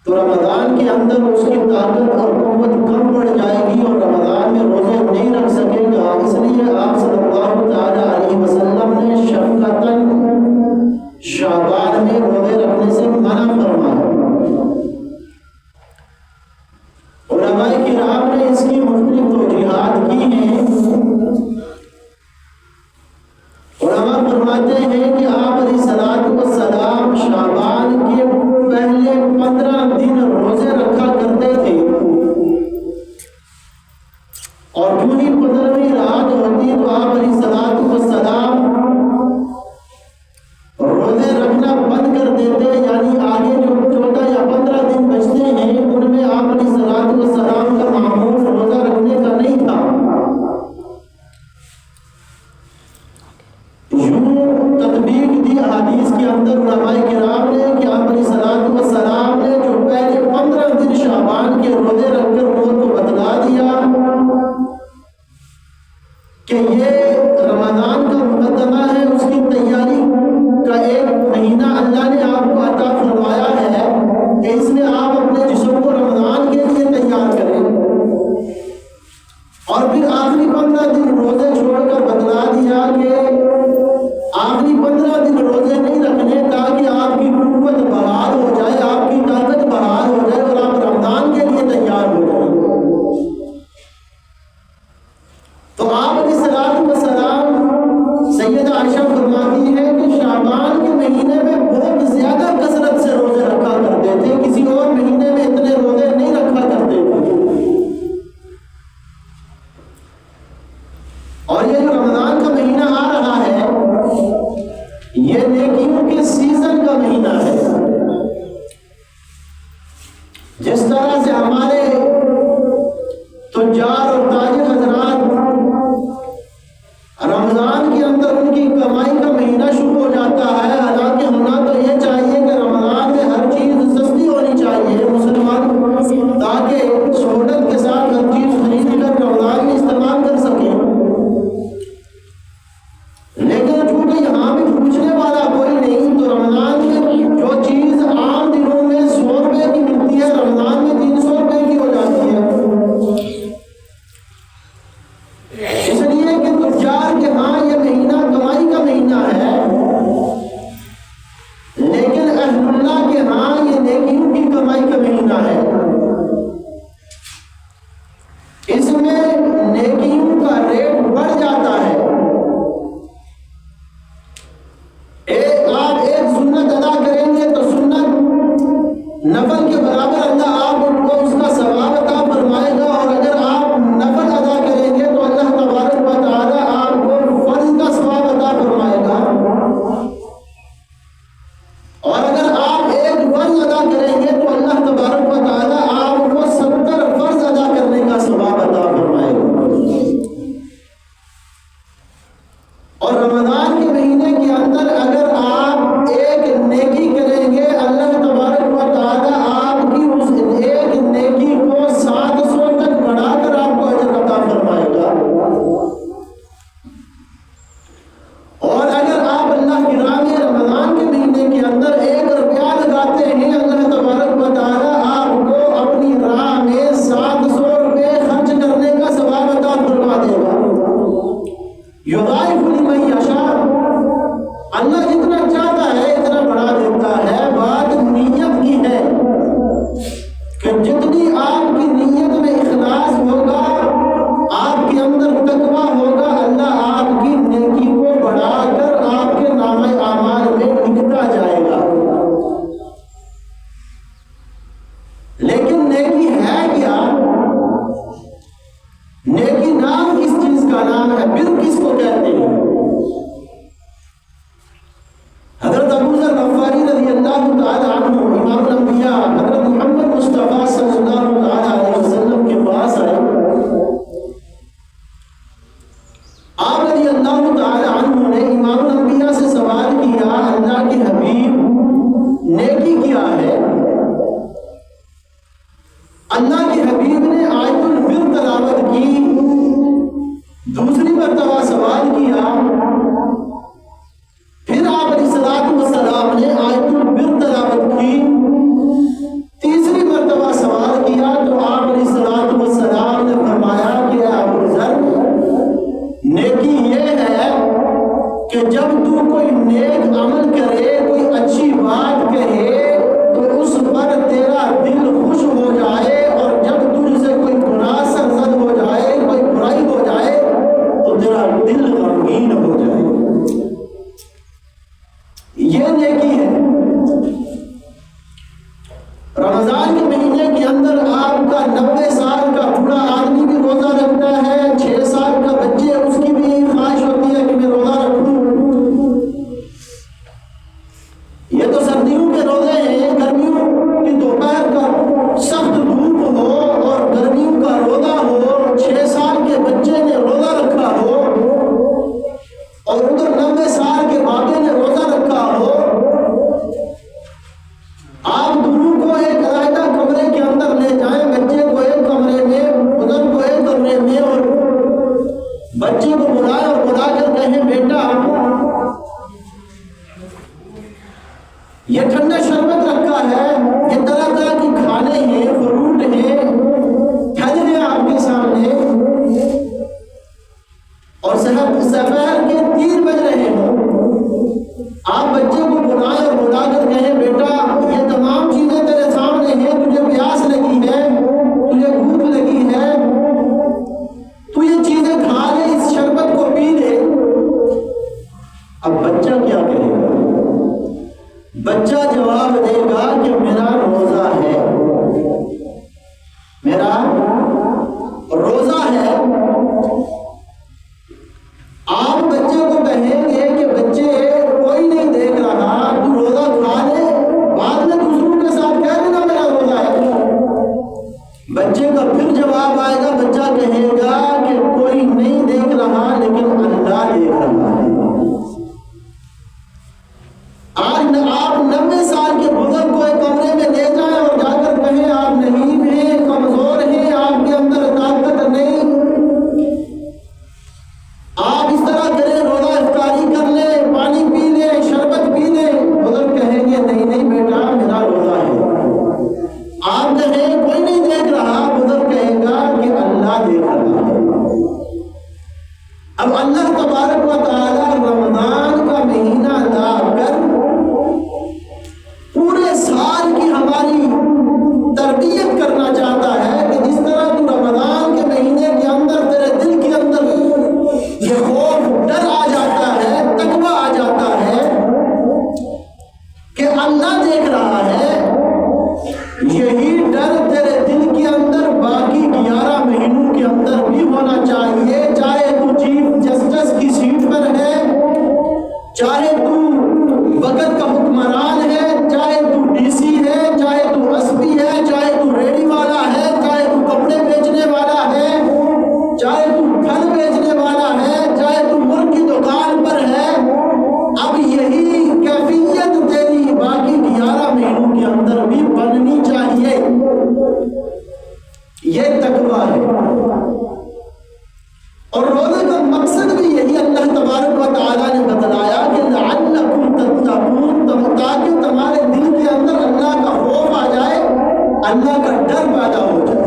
तो रमजान के अंदर उसकी ताकत और उलमाए किराम ने इसकी मुख्तलिफ तौजीहात की हैं। उलमा फरमाते हैं कि आप अलैहिस्सलातु वस्सलाम शाबान के पहले 15 दिन रोजे रखा करते थे और जो ही 15वीं रात होती तो आप अलैहिस्सलातु वस्सलाम रोजे रखना बंद कर देते, यानी आगे जो 14 या 15 दिन बचते हैं उनमें आप अलैहिस्सलातु वस्सलाम का मामूल रोजा रखने का नहीं था। यूं तत्बीक दी हदीस के अंदर उलमाए किराम ने कि आप अलैहिस्सलातु वस्सलाम ने जो पहले 15 दिन शाबान के रोजे रखकर उम्मत को बतला दिया कि ये रमजान का मुकद्दमा है, उसकी तैयारी का एक महीना अल्लाह ने आपको अता फरमाया है कि इसमें आप अपने जिस्म को रमजान के लिए तैयार करें, और फिर आखिरी 15 दिन रोजे छोड़कर बतला दिया कि आखिरी 15 दिन रोजे नहीं रखने ताकि आपकी कुव्वत बहाल हो जाए, आपकी ताकत बहाल हो जाए और आप रमजान के लिए तैयार हो जाए। तो आप अलैहिस्सलातु वस्सलाम सैयदा आयशा फरमाती है कि शाबान के महीने में बहुत ज्यादा कसरत से रोजे रखा करते थे, किसी और महीने में इतने रोजे नहीं रखा करते थे। और ये जो रमजान का महीना आ रहा है ये नेकियों के सीजन का महीना है। जिस तरह से हमारे तुज्जार और ताजिर हजरात रमजान के अंदर उनकी कमाई का महीना शुरू हो जाता है, हालांकि होना तो ये चाहिए कि रमजान में हर चीज सस्ती होनी चाहिए मुसलमान, ताकि शोहरत के साथ हर चीज खरीद कर रमजान में इस्तेमाल कर सके। लेकिन चूंकि यहाँ भी पूछने वाला कोई नहीं तो रमजान में जो चीज आम दिनों में 100 रुपए की मिलती है रमजान में 300 रुपए की हो जाती है, इसलिए कि तुज्जार के हाँ ये महीना कमाई का महीना है, लेकिन अहलुल्लाह के हाँ ये नेकियों की कमाई का महीना है। इसमें नेकियों का रेट बढ़ जाता है। आप एक सुन्नत अदा करेंगे तो सुन्नत नफल के बराबर अल्लाह आपको उसका सवाब अता फरमाएगा, और अगर आप नफल अदा करेंगे तो अल्लाह तबारक व तआला आपको फर्ज का सवाब अता फरमाएगा, और अगर आप एक फर्ज अदा करेंगे तो अल्लाह तबारक व तआला आपको 70 फर्ज अदा करने का सवाब अता फरमाएगा। और रमजान के महीने के अंदर अगर आप एक नेकी करेंगे अल्लाह तबारक व तआला आपकी उस एक नेकी को 700 तक बढ़ाकर आपको अजर अता फरमाएगा। और अगर आप अल्लाह की राह में रमजान के महीने के अंदर 1 रुपया लगाते हैं अल्लाह तबारक व तआला आपको अपनी राह में 700 रुपए खर्च करने का सवाब अता फरमा देगा। युदाइफु लिमन यशा, अल्लाह जितना चाहता है इतना बढ़ा देता है। बात नीयत की है कि जितनी आपकी नीयत में इखलास होगा, आपके अंदर तकवा होगा, अल्लाह आपकी नेकी को बढ़ाकर आपके नामे आमाल में लिखता जाएगा। लेकिन नेकी है क्या? नेकी नाम किस चीज का नाम है, बिर किसको कहते हैं? हजरत अबू ज़र गफ़ारी रज़ियल्लाहु ताला अन्हु इमामुल अंबिया हजरत मोहम्मद मुस्तफ़ा सल्लल्लाहु ताला अलैहि वसल्लम के पास आए। आप रज़ियल्लाहु ताला अन्हु ने इमामुल अंबिया से सवाल किया, अल्लाह के हबीब नेकी क्या है? अल्लाह के हबीब ने आयतुल बिर तलावत की। दूसरी मर्तबा सवाल किया, फिर आप अलैहिस्सलातु वस्सलाम ने आयतुल बिर तलावत की। तीसरी मर्तबा सवाल किया तो आप अलैहिस्सलातु वस्सलाम ने फरमाया कि अबू ज़र, नेकी ये है कि जब तू कोई नेक अमल करे, कोई अच्छी बात कहे तो उस पर तेरा दिल खुश हो जाए, और जब तुझसे मेरा रोजा है। आप बच्चे को कहेंगे कि बच्चे कोई नहीं देख रहा, तू रोजा खा ले, बाद में दूसरों के साथ कह देना मेरा रोजा है। बच्चे का फिर जवाब आएगा, बच्चा कहेगा कि कोई नहीं देख रहा लेकिन अल्लाह देख रहा है। आज आप 90 साल के बुजुर्ग को एक कमरे में ले जाएं और जाकर कहें आप नहीं हैं, कमजोर हैं, आपके अंदर ताकत नहीं, आप इस तरह करें, रोजा इफ्तारी कर ले, पानी पी ले, शरबत पी ले, बुजुर्ग कहेंगे नहीं नहीं बेटा मेरा रोजा है। आप कहें कोई नहीं देख रहा, बुजुर्ग कहेगा कि अल्लाह देख रहा है। अब अल्लाह तबारक व तआला रमजान का महीना लाकर पूरे साल की हमारी तरबियत करना चाहता है कि जिस तरह तू रमजान के महीने के अंदर तेरे दिल के अंदर ये खौफ डर आ जाता है, तकवा आ जाता है कि अल्लाह देख रहा है, यही डर तेरे दिल के अंदर बाकी 11 महीनों के अंदर भी होना चाहिए। चाहे तू चीफ जस्टिस की सीट पर है, चाहे तू वक्त का हुक्मरान है, चाहे तू डीसी है, चाहे तू एसपी है, चाहे तू रेडी वाला है, चाहे तू कपड़े बेचने वाला है, चाहे तू फल बेचने वाला है, चाहे तू मुर्ग की दुकान पर है। अब यही कैफियत तेरी बाकी 11 महीनों के अंदर भी बननी चाहिए। ये तकवा है और रोजे का मकसद भी यही अल्लाह तबारक व तआला ने बतलाया कि लअल्लकुम तत्तकून, ताकि तुम्हारे दिल के अंदर अल्लाह का खौफ आ जाए, अल्लाह का डर पैदा हो जाए।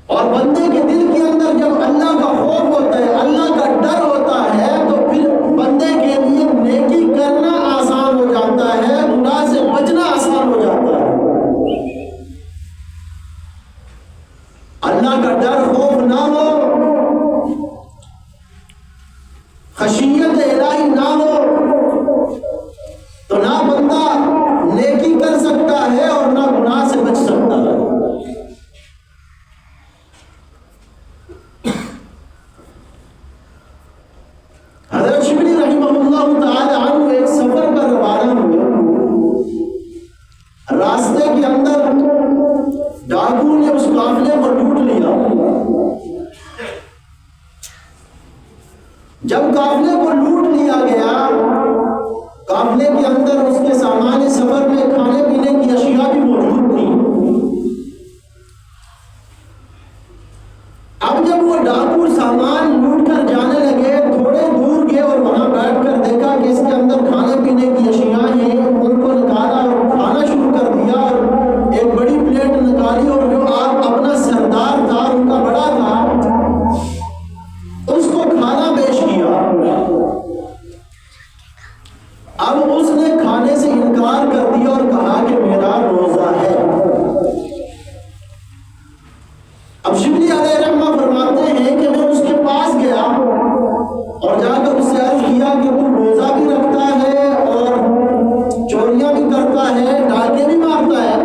और बंदे के दिल के अंदर जब अल्लाह का खौफ होता है, अल्लाह का डर होता है, तो फिर बंदे के लिए नेकी करना आसान हो जाता है, गुनाह से बचना आसान हो जाता है। अल्लाह का डर खौफ ना हो, खशियत इलाही ना हो, तो ना बंदा नेकी कर सकता है और ना गुनाह से बच सकता है। हज़रत शिबली रहमतुल्लाह ताला अन्हु एक सफर पर रवाना हुए। रास्ते के अंदर डाकू ने उस काफिले को लूट लिया। जब काफिले को लूट लिया गया, काफिले के अंदर उसके सामान्य सफर में खाने पीने की अशिया भी मौजूद थी। अब जब वो डाकू सामान लूट कर जाने लगे, थोड़े दूर गए और वहां बैठकर देखा कि इसके अंदर खाने पीने की अशिया हैं, उनको निकाला और खाना शुरू कर दिया और एक बड़ी प्लेट निकाली और जो आप अपना सरदार था, उनका बड़ा था, उसको खाना पेश किया। अब उसने खाने से इनकार कर दिया और कहा कि मेरा रोजा है। अब शिबली अलैहि रहमा फरमाते हैं कि मैं उसके पास गया और जाकर उससे अर्ज किया कि तू रोजा भी रखता है और चोरियां भी करता है, डाके भी मारता है।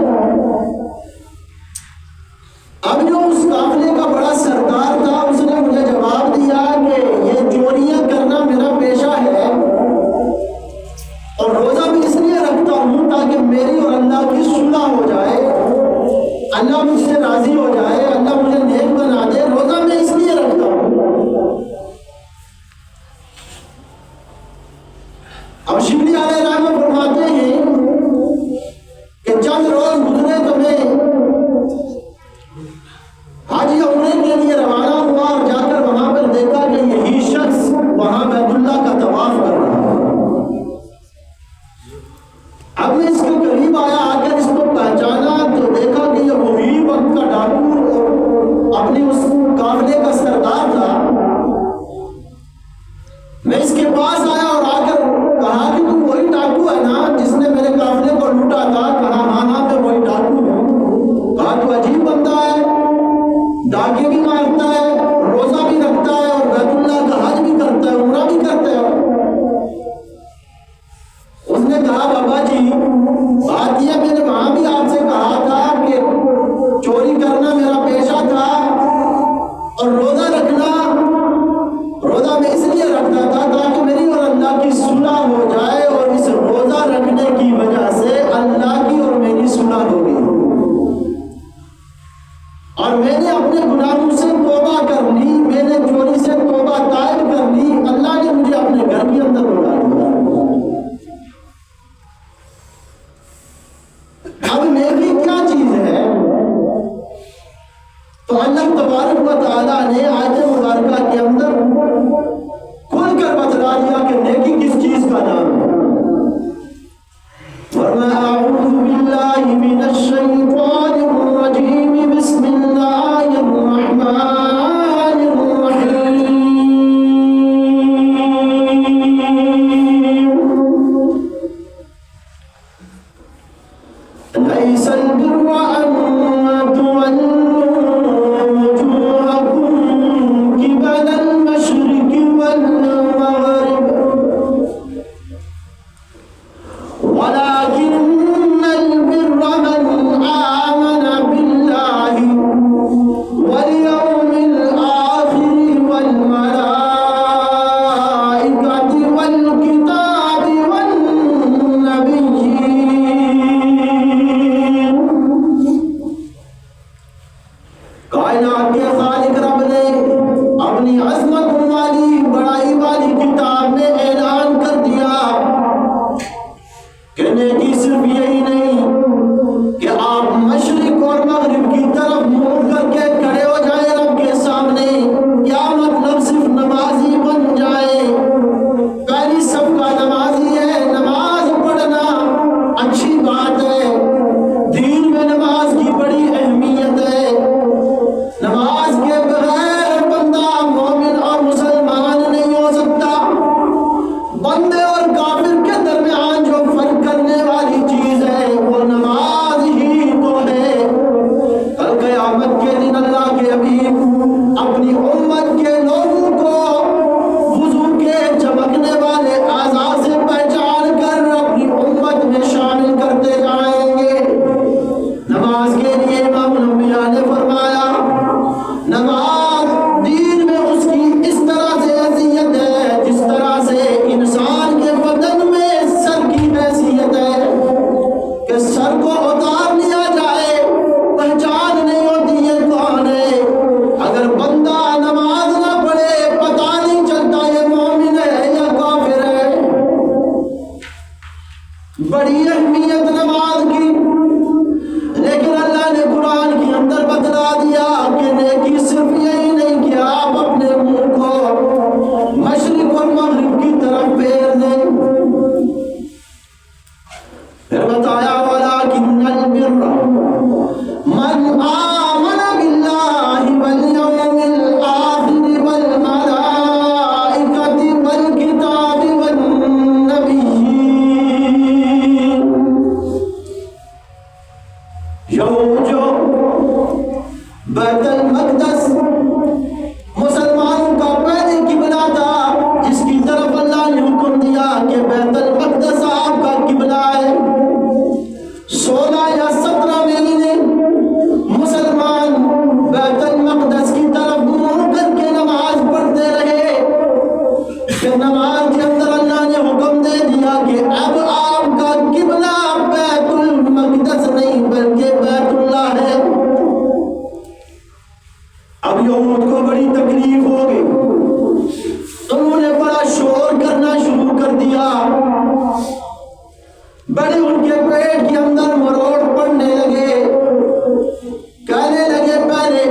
अब जो उस काफिले का बड़ा सरदार था, उसने मुझे जवाब दिया कि ये चोरियां करना मेरा पेशा है और रोजा भी इसलिए रखता हूं ताकि मेरी और अल्लाह की सुलह हो जाए, अल्लाह मुझसे राजी हो जाए, अल्लाह मुझे नेक बना दे। रोजा मैं इसलिए रखता हूं। अब शिबली अलैहि रहमा फरमाते हैं कि चंद रोज गुजरे तो मैं हाज या उम्रे के लिए रवाना हुआ और जाकर वहां पर देखा कि यही शख्स वहां बैतुल्लाह का तवाफ कर रहा है। अब मैं इसके करीब आया, आकर इसको पहचाना तो देखा कि ये वही वक्त का डाकू और अपनी उस काफिले का सरदार था। मैं इसके पास आया और आकर कहा कि तुम वही डाकू है ना जिसने मेरे काफिले को लूटा था? कहा हाँ हाँ मैं वही डाकू हूँ। कहा तो अजीब बंदा है, डाके भी मारता है, रोजा भी रखता है और बैतुल्लाह का हज भी करता है, उम्रा भी करता है। उसने कहा तो अल्लाह तबारक व तआला ने आयत मुबारका के अंदर खुलकर बतला दिया कि नेकी किस चीज का नाम है। फरमाया अऊज़ु बिल्लाहि मिनश शैतानिर रजीम, बिस्मिल्लाहिर रहमानिर रहीम। लैसल बिर्रा अन तुवल्लू वुजूहकुम क़िबलल मशरिक़ि वल मग़रिब, वलाकिन्नल बिर्रा मन आमन बिल्लाहि वल यौमिल आखिर वल मलाइकति वल किताबि वन नबिय्यीन। कायनात के खालिक रब ने अपनी अज़मत वाली बड़ाई वाली किताब में ऐलान कर दिया कि नेकी सिर्फ यही नहीं कि आप मशरिक और मगरिब की तरफ मुंह करके खड़े हो जाए रब के सामने, क्या मतलब सिर्फ नमाजी बन जाए। पहली सबका नमाजी है, नमाज पढ़ना अच्छी बात है, दीन में नमाज की बड़ी अहमियत है। नमाज के बगैर बंदा मोमिन और मुसलमान नहीं हो सकता। बंदे और काफिर के दरमियान जो फर्क करने वाली चीज है वो नमाज ही तो है। कल क़यामत के दिन अल्लाह के हबीब अपनी उम्मत के लोगों को वुज़ू के चमकने वाले आज़ा से पहचान कर अपनी उम्मत में शामिल करते जाएंगे। नमाज के लिए इमाम अंबिया ने फरमाया, नमाज दीन में उसकी इस तरह से हैसियत है जिस तरह से इंसान के बदन में सर की हैसियत है कि सर को उतार लिया जाए पहचान नहीं होती ये कौन है। अगर बंदा नमाज ना पढ़े पता नहीं चलता ये मोमिन है या काफिर है। बड़ी अहमियत नमाज की, लेकिन अल्लाह ने कुरान के अंदर बतला दिया कि नेकी सिर्फ यही नहीं कि आप अपने मुंह को मशरिक और मगरिब की तरफ फेर दें। फिर बताया वलाकिन्नल बिर्रा मन आमन बिल्लाहि वल यौमिल आखिर वल मलाइकति वल किताबि वन नबिय्यीन। जो बैतुल मक़दस मुसलमानों का पहले किबला था, जिसकी तरफ अल्लाह ने हुक्म दिया कि बैतुल मक़दस आपका किबला है। 16 या 17 महीने मुसलमान बैतुल मक़दस की तरफ मुंह करके नमाज पढ़ते रहे। फिर नमाज के अंदर अल्लाह ने हुक्म दे दिया कि अब आपका किबला बैतुल मक़दस नहीं बल्कि बैतुल्लाह है। अब यहूद को बड़ी तकलीफ हो गई, तो उन्होंने बड़ा शोर करना शुरू कर दिया। बड़े उनके पेट के अंदर मरोड़ पड़ने लगे, कहने लगे पहले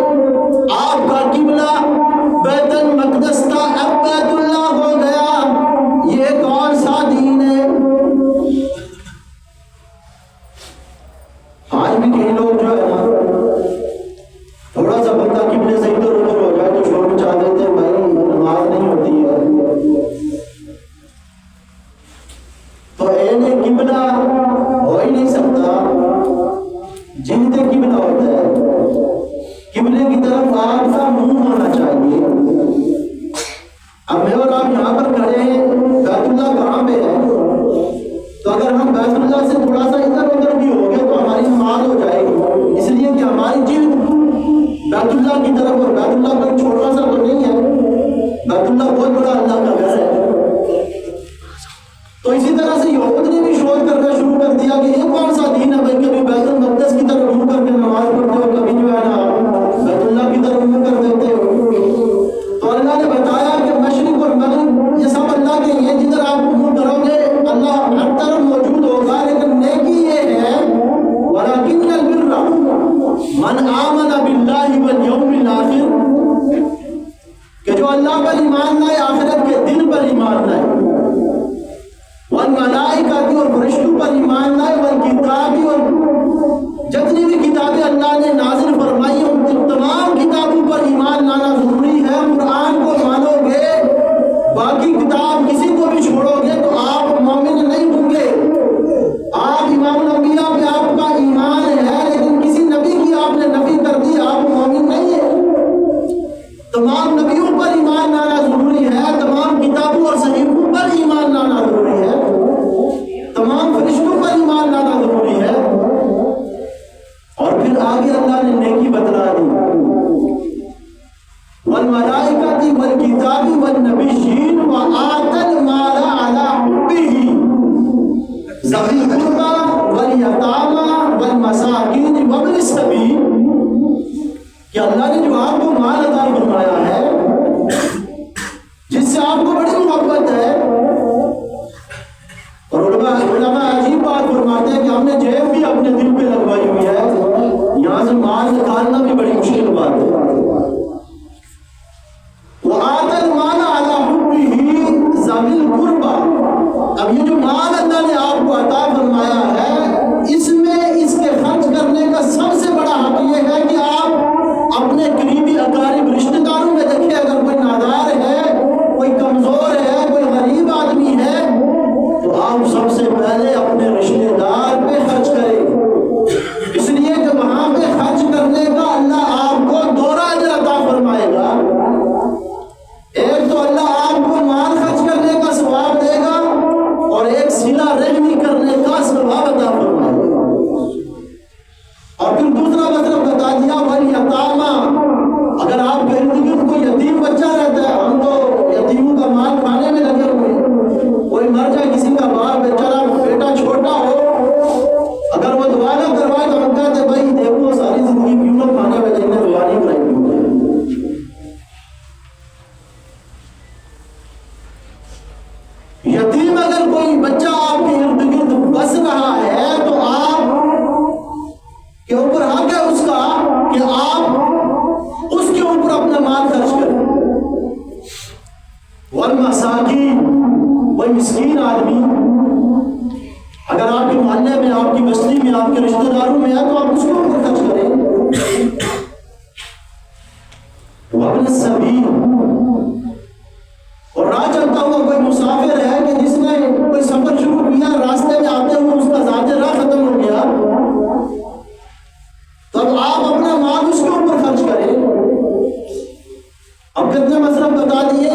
आपका किबला बैतुल मक़दस था, अब बैतुल्लाह हो गया, ये कौन सा दीन है। आज भी कई लोग जो है ना, थोड़ा सा बंदा किबले से इधर उधर हो जाए तो शोर मचा देते हैं, भाई नमाज नहीं होती है। तो एने किबला हो ही नहीं सकता, जीते किबला होता है। किबले की तरफ आपका मुंह होना चाहिए। अब मैं और आप यहाँ पर खड़े हैं, बैतुल्लाह कहाँ पे है? तो अगर हम बैतुल्लाह से थोड़ा सा इधर उधर भी हो गए तो हमारी नमाज हो जाएगी, इसलिए कि हमारी जीत बैतुल्लाह की तरफ, और बैतुल्लाह कोई छोटा सा तो नहीं है, बैतुल्लाह बहुत बड़ा अल्लाह का घर है। तो इसी तरह से यहूद ने भी शोध करना शुरू कर दिया कि ये कौन सा दीन है भाई, कभी बैतुल मक़दस की तरफ मुंह करके नमाज पढ़ते हो, कभी जो है ना बैतुल्लाह की तरफ मुंह कर देते हो। तो अल्लाह ने बताया कि मशरिक और मगरिब ये सब अल्लाह के हैं, जिधर आप मुंह करोगे अल्लाह हर तरफ मौजूद होगा। लेकिन नेकी ये है वलाकिन्नल बिर्रा मन आमन बिल्लाहि वल यौमिल मलाइकति वल किताबी वन नबिय्यीन व आतल माला अला हुब्बिही ज़वील कुर्बा वल यतामा वल मसाकीन वब्न सबील। कि अल्लाह ने जो आपको माल अता फरमाया है, जिससे आपको बड़ी मोहब्बत है, और उलमा अजीब बात फरमाते हैं कि हमने जेब भी अपने दिल पे लगवाई हुई है, यहाँ से माल निकालना भी बड़ी मुश्किल बात है। वो आतल माल अला हुब्बिही ज़वील कुर्बा। अब ये जो माल अल्लाह ने आपको अता फरमाया है, इसमें इसके खर्च करने का सबसे बड़ा हक ये है कि आप अपने करीबी अकारीब रिश्तेदारों में देखिए, अगर कोई नादार है, कोई कमजोर है, कोई गरीब आदमी है, तो आप सबसे पहले अपने रिश्तेदार पे खर्च करें। इसलिए कि वहां पे खर्च करने का अल्लाह आपको दोहरा अजर अता फरमाएगा। एक तो अल्लाह आपको माल खर्च करने का सवाब देगा और एक सिला रहमी करने का सवाब अता फरमाएगा। और फिर दूसरा मतलब बता दिया, वल यतामा। अगर आपके इर्द गिर्द कोई यतीम बच्चा रहता है, हम तो यतीमों का माल खाने में लगे हुए हैं, कोई मर जाए, किसी का बाप बेचारा बेटा छोटा हो, अगर वो दुआ ना करवाए तो हम कहते भाई देखो सारी जिंदगी क्यों ना खाने में जाएंगे, दुआ नहीं कराएंगे। यतीम अगर कोई बच्चा आपके इर्द गिर्द बस रहा है तो आप के ऊपर हक है उसका कि आप उसके ऊपर अपना माल खर्च करें। वल मसाकीन, वही मिस्कीन आदमी अगर आपके मोहल्ले में, आपकी बस्ती में, आपके रिश्तेदारों में है तो आप उसके ऊपर खर्च करें। वब्न सबील, और राह चलता हुआ कोई मुसाफिर है कि जिसने कोई सफर शुरू किया, रास्ते में आते हुए उसका ज़ाते राह खत्म हो गया, तब आप अपना माल उसके ऊपर खर्च करें। अब कितने मसरफ बता दिए।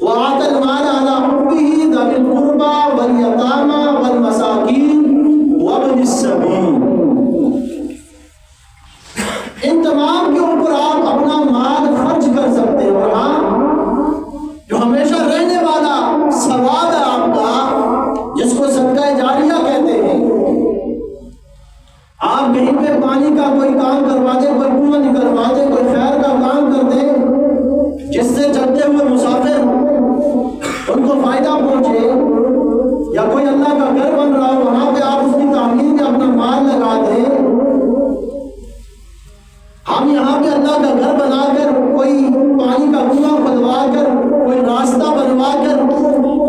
वो आतल माल अला हुब्बिही ज़वील कुर्बा वल यतामा वल मसाकीन वब्न सबील। इन तमाम के ऊपर आप अपना माल खर्च कर सकते हैं। और हाँ, जो हमेशा रहने वाला सवाब है आपका, जिसको सदका जारिया कहते हैं, आप कहीं पे पानी का कोई काम करवा दे, कोई कुआं निकलवा दे, कोई खैर का काम कर दे, जिससे चलते हुए मुसाफिर उनको फायदा पहुंचे, या कोई अल्लाह का घर बन रहा हो, वहां पे आप उसकी तामीर में अपना माल लगा दें। हम यहाँ पे अल्लाह का घर बनाकर, कोई पानी का कुआं खुदवा कर, कोई रास्ता बनवा कर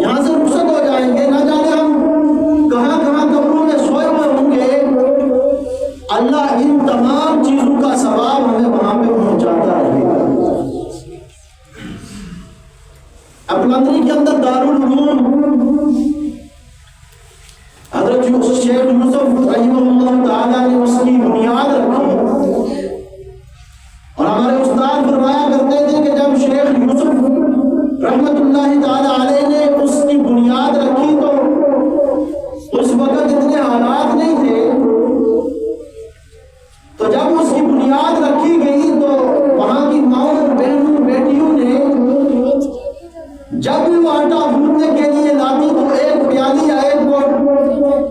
यहाँ से रुखसत हो जाएंगे, ना जाने हम कहाँ कहाँ कब्रों में सोए हुए होंगे। अल्लाह इन तमाम चीजों का सवाब हमें वहां पे पहुंचाता रहेगा। अपलंदरी के अंदर दारुल उलूम हजरत शेख यूसुफ रहिमहुल्लाह ताला ने उसकी बुनियाद रखी। और हमारे उस्ताद फरमाया करते थे कि जब शेख यूसुफ रहमतुल्लाहि ताला अलैह ने उसकी बुनियाद रखी तो उस वक्त इतने हालात नहीं थे, तो जब उसकी बुनियाद रखी गई तो वहां की माओ, बहनों, बेटियों ने जब भी वो आटा गूंथने के लिए लाती तो एक प्याली या एक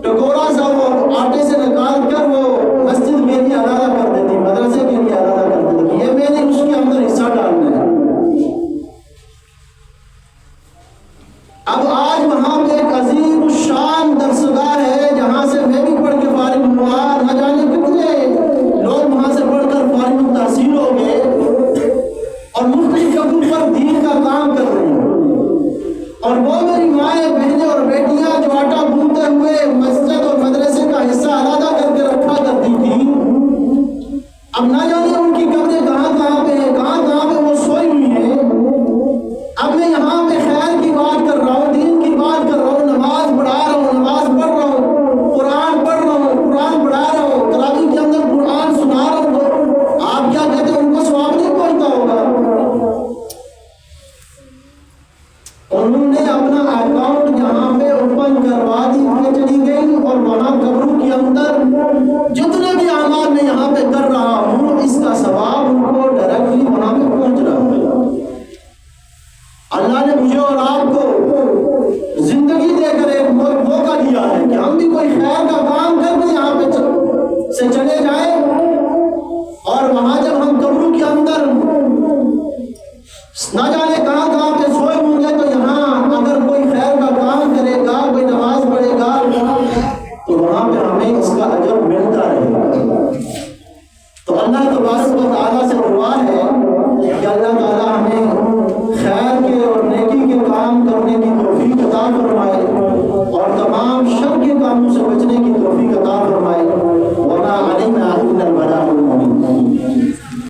टकोरा सा वो आटे से निकाल कर वो मस्जिद के लिए अलादा कर देती, मदरसे के लिए अलादा कर देती। ये मैंने उसके अंदर हिस्सा डालना है। अब आज वहां पे एक अजीम शान दरसगाह है, जहां से मैं भी पढ़ के फारिग हुआ, न जाने कितने लोग वहां से पढ़कर फारिग तहसील हो गए और मुख्तलिफ जगहों पर दीन का काम कर रहे हैं। और वो मेरी माएँ, बहनें और बेटियां जो आटा गूंथते हुए मस्जिद और मदरसे का हिस्सा अलग करके रखा करती थी, अब ना जाने उनकी कब्रें कहाँ पे हैं, कहाँ पे वो सोई हुई हैं। अब मैं यहाँ पे खैर की बात कर रहा हूँ, दीन की बात कर रहा हूँ, नमाज पढ़ा रहा हूँ, नमाज पढ़ रहा हूँ, कुरान पढ़ रहा हूँ, कुरान पढ़ा रहा हूँ, तरावी के अंदर कुरान सुना रहा हूँ, तो आप क्या कहते हैं, उनको सवाब नहीं पहुंचता होगा। उन्होंने अपना अकाउंट यहाँ पे ओपन करवा दी, चली गई और वहां कब्रों के अंदर जितने भी